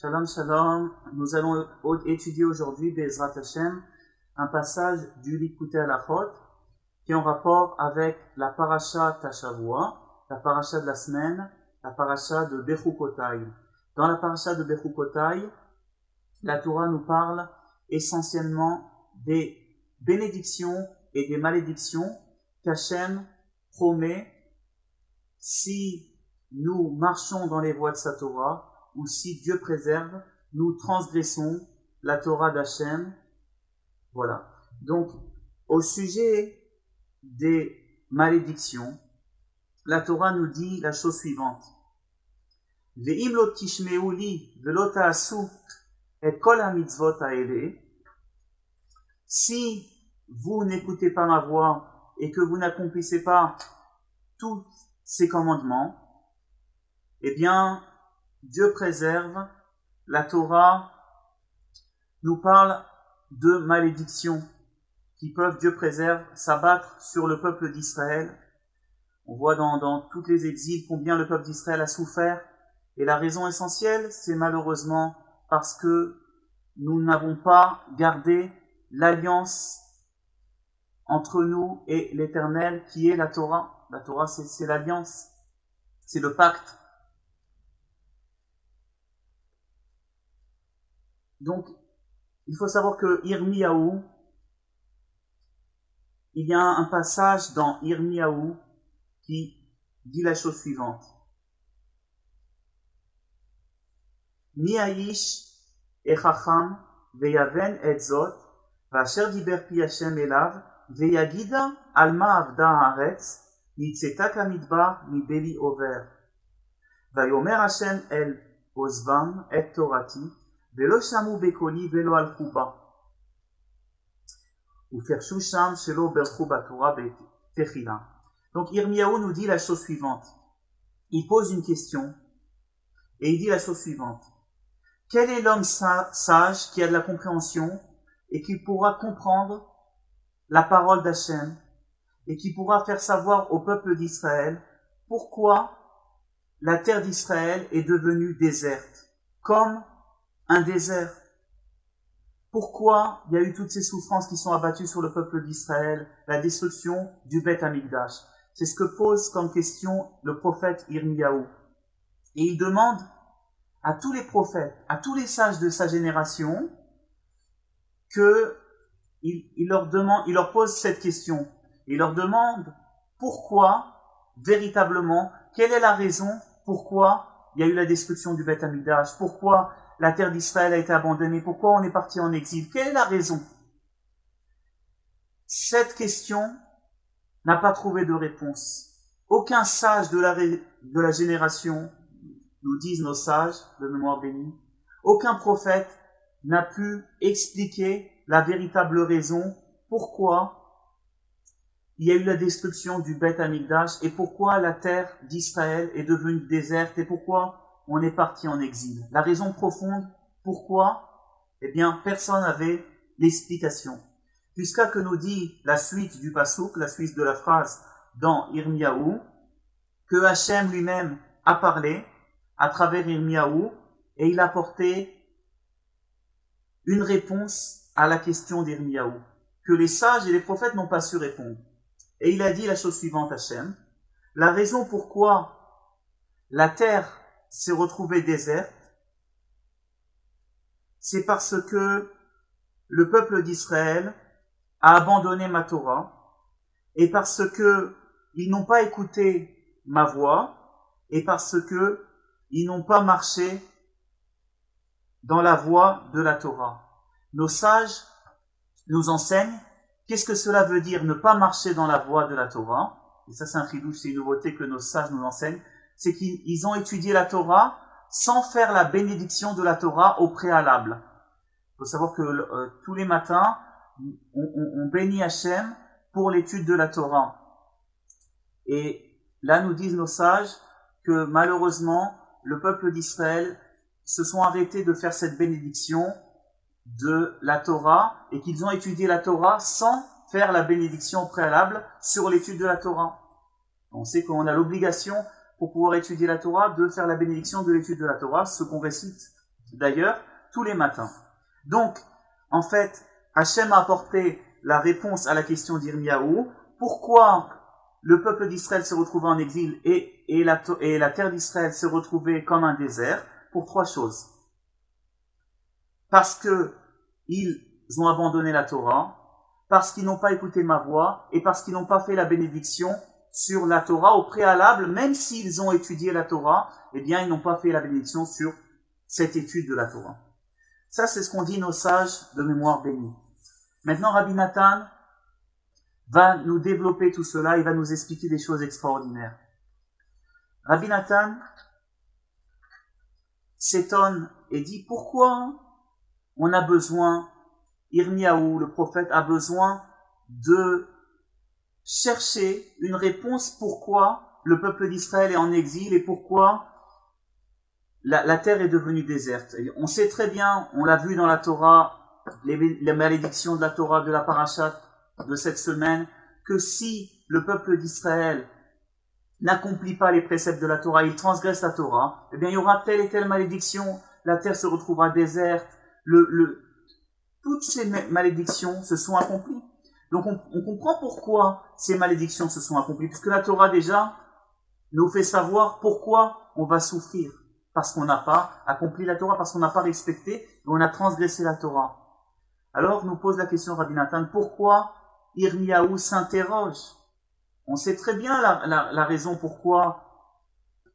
Shalom, shalom. Nous allons étudier aujourd'hui, Be'ezrat Hashem, un passage du Likutei Halachot qui est en rapport avec la paracha Tashavua, la paracha de la semaine, la paracha de Bechukotai. Dans la paracha de Bechukotai, la Torah nous parle essentiellement des bénédictions et des malédictions qu'Hashem promet si nous marchons dans les voies de sa Torah, ou si Dieu préserve, nous transgressons la Torah d'Hachem. Voilà. Donc, au sujet des malédictions, la Torah nous dit la chose suivante. Ve'im lo tishmeu li ve'lo ta'asu et kol hamitzvot ha'ele. Si vous n'écoutez pas ma voix et que vous n'accomplissez pas tous ces commandements, eh bien, Dieu préserve. La Torah nous parle de malédictions qui peuvent, Dieu préserve, s'abattre sur le peuple d'Israël. On voit dans tous les exils combien le peuple d'Israël a souffert. Et la raison essentielle, c'est malheureusement parce que nous n'avons pas gardé l'alliance entre nous et l'Éternel qui est la Torah. La Torah, c'est l'alliance, c'est le pacte. Donc, il faut savoir que Yirmiyahu, il y a un passage dans Yirmiyahu qui dit la chose suivante. Mi ha'ish echacham veyaven et zot, v'asher diber pi Hashem elav, veyagida alma avda haaretz, nitzeta kamidbar mi beli over. Vayomer Hashem el ozvam et torati, Velo shamu bekoli velo al chuba. Ou fershu sham shelo berchu batora betechila. Donc Yirmiyahu nous dit la chose suivante. Il pose une question et il dit la chose suivante. Quel est l'homme sage qui a de la compréhension et qui pourra comprendre la parole d'Hachem et qui pourra faire savoir au peuple d'Israël pourquoi la terre d'Israël est devenue déserte, comme un désert. Pourquoi il y a eu toutes ces souffrances qui sont abattues sur le peuple d'Israël, la destruction du Beth Amikdash? C'est ce que pose comme question le prophète Yirmiyahu. Et il demande à tous les prophètes, à tous les sages de sa génération, il leur pose cette question. Il leur demande pourquoi, véritablement, quelle est la raison pourquoi il y a eu la destruction du Beth Amikdash, pourquoi la terre d'Israël a été abandonnée, pourquoi on est parti en exil, quelle est la raison? Cette question n'a pas trouvé de réponse. Aucun sage de la génération, nous disent nos sages de mémoire bénie, aucun prophète n'a pu expliquer la véritable raison pourquoi il y a eu la destruction du Beth Amikdash et pourquoi la terre d'Israël est devenue déserte et pourquoi on est parti en exil. La raison profonde, pourquoi? Eh bien, personne n'avait l'explication. Jusqu'à que nous dit la suite du passouk, la suite de la phrase dans Yirmiyahu, que Hachem lui-même a parlé à travers Yirmiyahu et il a apporté une réponse à la question d'Yirmiyahu, que les sages et les prophètes n'ont pas su répondre. Et il a dit la chose suivante, Hachem, la raison pourquoi la terre s'est retrouvée déserte, c'est parce que le peuple d'Israël a abandonné ma Torah et parce que ils n'ont pas écouté ma voix et parce que ils n'ont pas marché dans la voie de la Torah. Nos sages nous enseignent qu'est-ce que cela veut dire ne pas marcher dans la voie de la Torah. Et ça c'est un chidouche, c'est une nouveauté que nos sages nous enseignent. C'est qu'ils ont étudié la Torah sans faire la bénédiction de la Torah au préalable. Il faut savoir que tous les matins, on bénit Hachem pour l'étude de la Torah. Et là, nous disent nos sages que malheureusement, le peuple d'Israël se sont arrêtés de faire cette bénédiction de la Torah et qu'ils ont étudié la Torah sans faire la bénédiction préalable sur l'étude de la Torah. On sait qu'on a l'obligation pour pouvoir étudier la Torah, de faire la bénédiction de l'étude de la Torah, ce qu'on récite d'ailleurs, tous les matins. Donc, en fait, Hachem a apporté la réponse à la question d'Irmiyahu. Pourquoi le peuple d'Israël se retrouvait en exil et la terre d'Israël se retrouvait comme un désert? Pour trois choses. Parce que ils ont abandonné la Torah, parce qu'ils n'ont pas écouté ma voix, et parce qu'ils n'ont pas fait la bénédiction sur la Torah au préalable, même s'ils ont étudié la Torah, eh bien ils n'ont pas fait la bénédiction sur cette étude de la Torah. Ça, c'est ce qu'ont dit nos sages de mémoire bénie. Maintenant, Rabbi Nathan va nous développer tout cela, il va nous expliquer des choses extraordinaires. Rabbi Nathan s'étonne et dit pourquoi on a besoin, Irmiyahu, le prophète, a besoin de chercher une réponse pourquoi le peuple d'Israël est en exil et pourquoi la terre est devenue déserte. Et on sait très bien, on l'a vu dans la Torah, les malédictions de la Torah, de la parashat de cette semaine, que si le peuple d'Israël n'accomplit pas les préceptes de la Torah, il transgresse la Torah, eh bien il y aura telle et telle malédiction, la terre se retrouvera déserte, toutes ces malédictions se sont accomplies. Donc on comprend pourquoi ces malédictions se sont accomplies, puisque la Torah déjà nous fait savoir pourquoi on va souffrir, parce qu'on n'a pas accompli la Torah, parce qu'on n'a pas respecté, et on a transgressé la Torah. Alors nous pose la question Rabbi Nathan, pourquoi Irmiyahu s'interroge? On sait très bien la raison pourquoi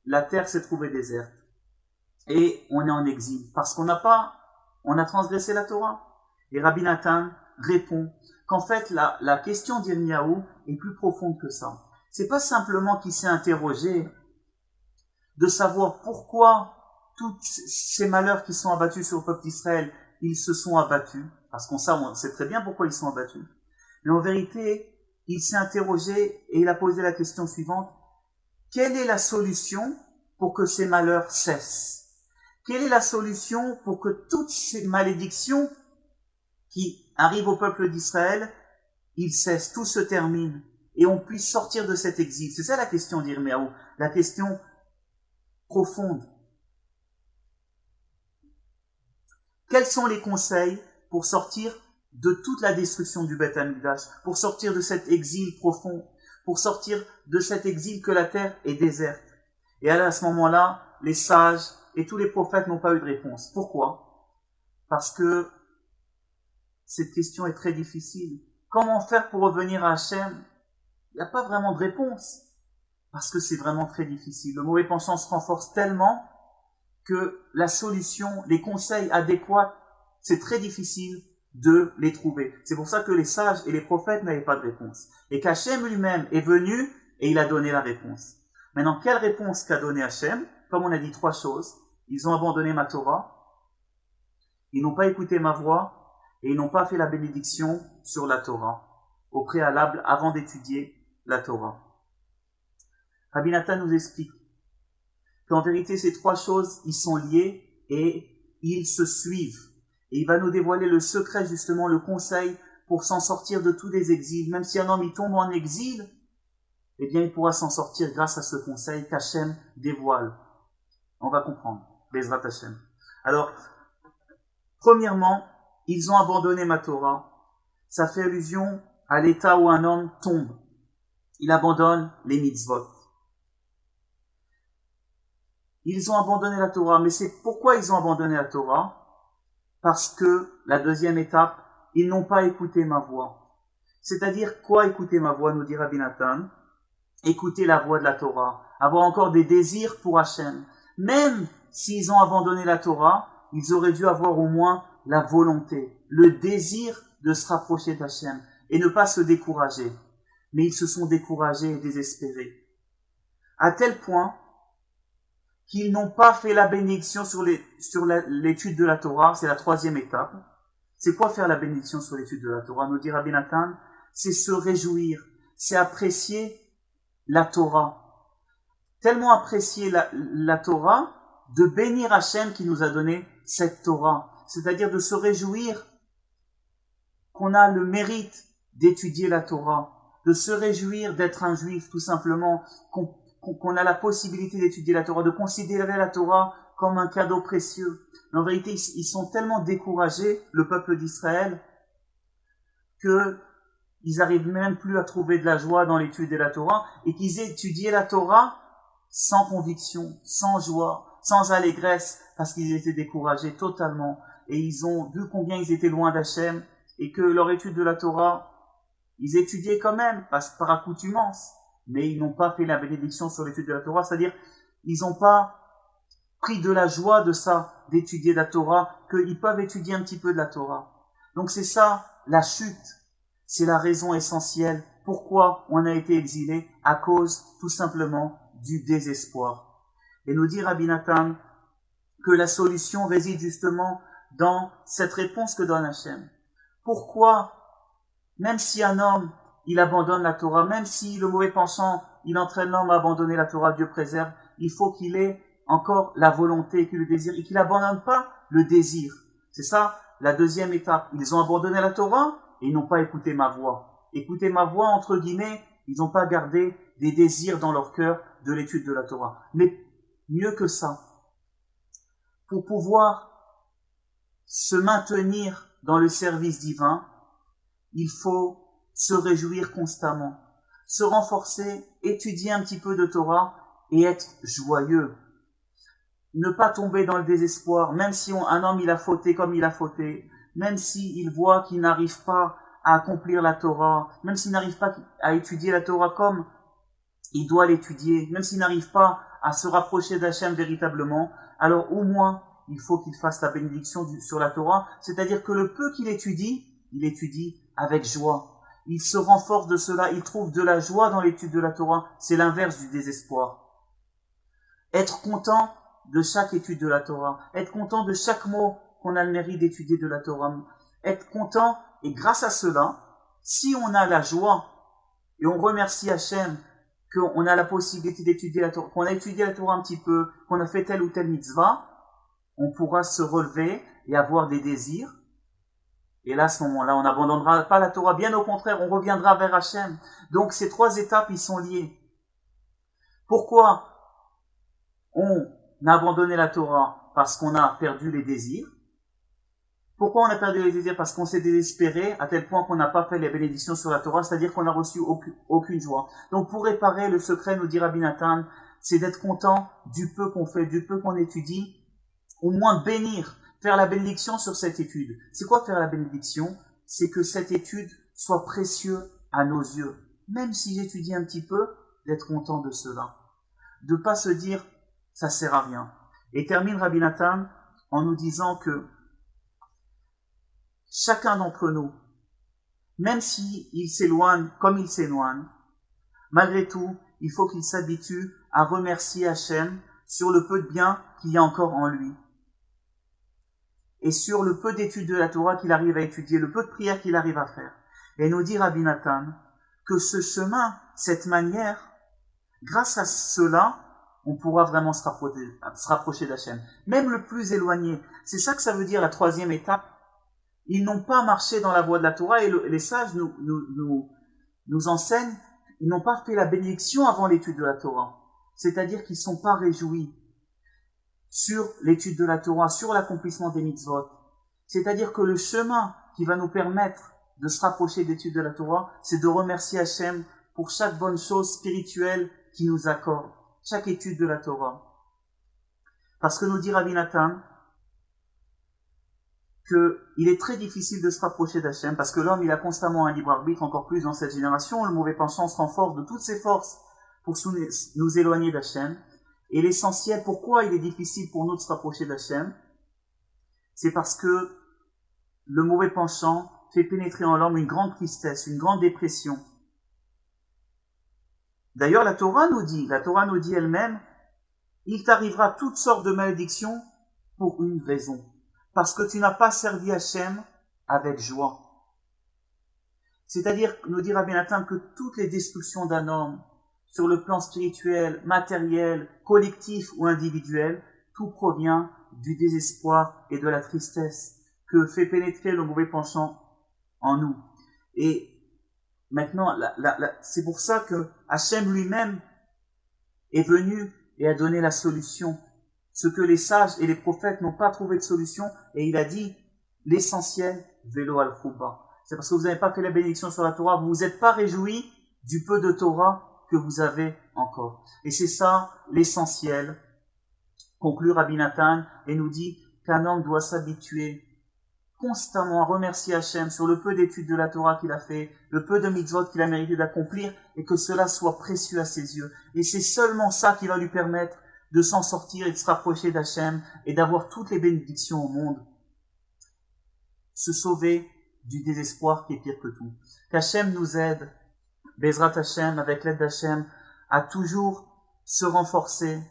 la terre s'est trouvée déserte. Et on est en exil. Parce qu'on a transgressé la Torah. Et Rabbi Nathan répond qu'en fait, la question d'Irmiyahu est plus profonde que ça. C'est pas simplement qu'il s'est interrogé de savoir pourquoi tous ces malheurs qui sont abattus sur le peuple d'Israël, ils se sont abattus. Parce qu'on sait très bien pourquoi ils sont abattus. Mais en vérité, il s'est interrogé et il a posé la question suivante. Quelle est la solution pour que ces malheurs cessent? Quelle est la solution pour que toutes ces malédictions qui arrivent au peuple d'Israël, ils cessent, tout se termine et on puisse sortir de cet exil? C'est ça la question d'Irmiyahu, la question profonde. Quels sont les conseils pour sortir de toute la destruction du Beth Amikdash, pour sortir de cet exil profond, pour sortir de cet exil que la terre est déserte? Et à ce moment-là, les sages et tous les prophètes n'ont pas eu de réponse. Pourquoi? Parce que cette question est très difficile. Comment faire pour revenir à Hachem? Il n'y a pas vraiment de réponse. Parce que c'est vraiment très difficile. Le mauvais penchant se renforce tellement que la solution, les conseils adéquats, c'est très difficile de les trouver. C'est pour ça que les sages et les prophètes n'avaient pas de réponse. Et qu'Hachem lui-même est venu et il a donné la réponse. Maintenant, quelle réponse qu'a donné Hachem? Comme on a dit, trois choses. Ils ont abandonné ma Torah, ils n'ont pas écouté ma voix et ils n'ont pas fait la bénédiction sur la Torah, au préalable avant d'étudier la Torah. Rabbi Nathan nous explique qu'en vérité ces trois choses, ils sont liés et ils se suivent. Et il va nous dévoiler le secret, justement, le conseil pour s'en sortir de tous les exils. Même si un homme il tombe en exil, eh bien il pourra s'en sortir grâce à ce conseil qu'Hachem dévoile. On va comprendre. Bezrat Hachem. Alors, premièrement, ils ont abandonné ma Torah. Ça fait allusion à l'état où un homme tombe. Il abandonne les mitzvot. Ils ont abandonné la Torah. Mais c'est pourquoi ils ont abandonné la Torah? Parce que, la deuxième étape, ils n'ont pas écouté ma voix. C'est-à-dire quoi écouter ma voix, nous dit Rabbi Nathan? Écouter la voix de la Torah. Avoir encore des désirs pour Hachem. Même s'ils ont abandonné la Torah, ils auraient dû avoir au moins la volonté, le désir de se rapprocher d'Hachem et ne pas se décourager. Mais ils se sont découragés et désespérés. À tel point qu'ils n'ont pas fait la bénédiction sur l'étude de la Torah, c'est la troisième étape. C'est quoi faire la bénédiction sur l'étude de la Torah? Nous dit Rabbi Nathan, c'est se réjouir, c'est apprécier la Torah. Tellement apprécier la Torah, de bénir Hachem qui nous a donné cette Torah. C'est-à-dire de se réjouir qu'on a le mérite d'étudier la Torah, de se réjouir d'être un juif tout simplement, qu'on a la possibilité d'étudier la Torah, de considérer la Torah comme un cadeau précieux. Mais en vérité, ils sont tellement découragés, le peuple d'Israël, que ils n'arrivent même plus à trouver de la joie dans l'étude de la Torah, et qu'ils étudiaient la Torah sans conviction, sans joie, sans allégresse, parce qu'ils étaient découragés totalement. Et ils ont vu combien ils étaient loin d'Hachem, et que leur étude de la Torah, ils étudiaient quand même, par accoutumance, mais ils n'ont pas fait la bénédiction sur l'étude de la Torah, c'est-à-dire, ils n'ont pas pris de la joie de ça, d'étudier la Torah, qu'ils peuvent étudier un petit peu de la Torah. Donc c'est ça, la chute. C'est la raison essentielle pourquoi on a été exilé, à cause tout simplement du désespoir. Et nous dit Rabbi Nathan que la solution réside justement dans cette réponse que donne Hachem. Pourquoi, même si un homme, il abandonne la Torah, même si le mauvais pensant, il entraîne l'homme à abandonner la Torah, Dieu préserve, il faut qu'il ait encore la volonté, qu'il le désire, et qu'il n'abandonne pas le désir. C'est ça, la deuxième étape. Ils ont abandonné la Torah, et ils n'ont pas écouté ma voix. Écouter ma voix, entre guillemets, ils n'ont pas gardé des désirs dans leur cœur de l'étude de la Torah. Mais mieux que ça, pour pouvoir se maintenir dans le service divin, il faut se réjouir constamment, se renforcer, étudier un petit peu de Torah et être joyeux. Ne pas tomber dans le désespoir, même si un homme il a fauté comme il a fauté, même s'il voit qu'il n'arrive pas à accomplir la Torah, même s'il n'arrive pas à étudier la Torah comme il doit l'étudier, même s'il n'arrive pas à se rapprocher d'Hachem véritablement, alors au moins il faut qu'il fasse la bénédiction sur la Torah, c'est-à-dire que le peu qu'il étudie, il étudie avec joie. Il se renforce de cela, il trouve de la joie dans l'étude de la Torah, c'est l'inverse du désespoir. Être content de chaque étude de la Torah, être content de chaque mot qu'on a le mérite d'étudier de la Torah, être content, et grâce à cela, si on a la joie, et on remercie Hachem, qu'on a la possibilité d'étudier la Torah, qu'on a étudié la Torah un petit peu, qu'on a fait telle ou telle mitzvah, on pourra se relever et avoir des désirs, et là, à ce moment-là, on n'abandonnera pas la Torah, bien au contraire, on reviendra vers Hachem. Donc ces trois étapes, ils sont liées. Pourquoi on a abandonné la Torah? Parce qu'on a perdu les désirs. Pourquoi on a perdu les désirs? Parce qu'on s'est désespéré à tel point qu'on n'a pas fait les bénédictions sur la Torah, c'est-à-dire qu'on n'a reçu aucune joie. Donc pour réparer le secret, nous dit Rabbi Nathan, c'est d'être content du peu qu'on fait, du peu qu'on étudie, au moins bénir, faire la bénédiction sur cette étude. C'est quoi faire la bénédiction? C'est que cette étude soit précieuse à nos yeux. Même si j'étudie un petit peu, d'être content de cela. De ne pas se dire, ça sert à rien. Et termine Rabbi Nathan en nous disant que chacun d'entre nous, même s'il s'éloigne comme il s'éloigne, malgré tout, il faut qu'il s'habitue à remercier Hachem sur le peu de bien qu'il y a encore en lui. Et sur le peu d'études de la Torah qu'il arrive à étudier, le peu de prières qu'il arrive à faire. Et nous dit Rabbi Nathan que ce chemin, cette manière, grâce à cela, on pourra vraiment se rapprocher d'Hachem. Même le plus éloigné. C'est ça que ça veut dire la troisième étape. Ils n'ont pas marché dans la voie de la Torah et les sages nous enseignent, ils n'ont pas fait la bénédiction avant l'étude de la Torah. C'est-à-dire qu'ils ne sont pas réjouis sur l'étude de la Torah, sur l'accomplissement des mitzvot. C'est-à-dire que le chemin qui va nous permettre de se rapprocher de l'étude de la Torah, c'est de remercier Hachem pour chaque bonne chose spirituelle qu'il nous accorde, chaque étude de la Torah. Parce que nous dit Rabbi Nathan qu'il est très difficile de se rapprocher d'Hachem, parce que l'homme il a constamment un libre arbitre, encore plus dans cette génération, le mauvais pensant se renforce de toutes ses forces pour nous éloigner d'Hachem. Et l'essentiel, pourquoi il est difficile pour nous de se rapprocher d'Hachem, c'est parce que le mauvais penchant fait pénétrer en l'homme une grande tristesse, une grande dépression. D'ailleurs, la Torah nous dit elle-même, il t'arrivera toutes sortes de malédictions pour une raison. Parce que tu n'as pas servi Hachem avec joie. C'est-à-dire, nous dit Rabbi Nathan, que toutes les destructions d'un homme, sur le plan spirituel, matériel, collectif ou individuel, tout provient du désespoir et de la tristesse que fait pénétrer le mauvais penchant en nous. Et maintenant, c'est pour ça que Hachem lui-même est venu et a donné la solution. ce que les sages et les prophètes n'ont pas trouvé de solution, et il a dit l'essentiel, vélo al-Khouba. C'est parce que vous n'avez pas fait la bénédiction sur la Torah, vous vous êtes pas réjoui du peu de Torah que vous avez encore. Et c'est ça l'essentiel. Conclut Rabbi Nathan et nous dit qu'un homme doit s'habituer constamment à remercier Hachem sur le peu d'études de la Torah qu'il a fait, le peu de mitzvot qu'il a mérité d'accomplir, et que cela soit précieux à ses yeux. Et c'est seulement ça qui va lui permettre de s'en sortir et de se rapprocher d'Hachem et d'avoir toutes les bénédictions au monde. Se sauver du désespoir qui est pire que tout. Qu'Hachem nous aide, Bezrat Hachem, avec l'aide d'Hachem, à toujours se renforcer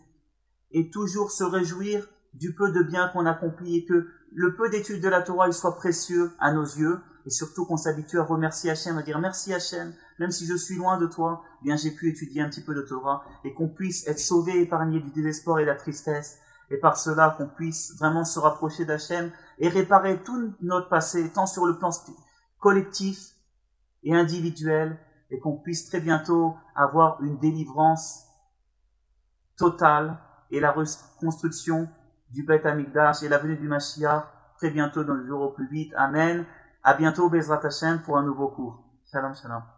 et toujours se réjouir du peu de bien qu'on accomplit et que le peu d'études de la Torah il soit précieux à nos yeux et surtout qu'on s'habitue à remercier Hachem, à dire merci Hachem, même si je suis loin de toi, eh bien j'ai pu étudier un petit peu de Torah et qu'on puisse être sauvé et épargné du désespoir et de la tristesse et par cela qu'on puisse vraiment se rapprocher d'Hachem et réparer tout notre passé tant sur le plan collectif et individuel et qu'on puisse très bientôt avoir une délivrance totale et la reconstruction du Beth Amikdash et la venue du Mashiach très bientôt dans le jour au plus vite. Amen. À bientôt, Bezrat Hashem, pour un nouveau cours. Shalom, shalom.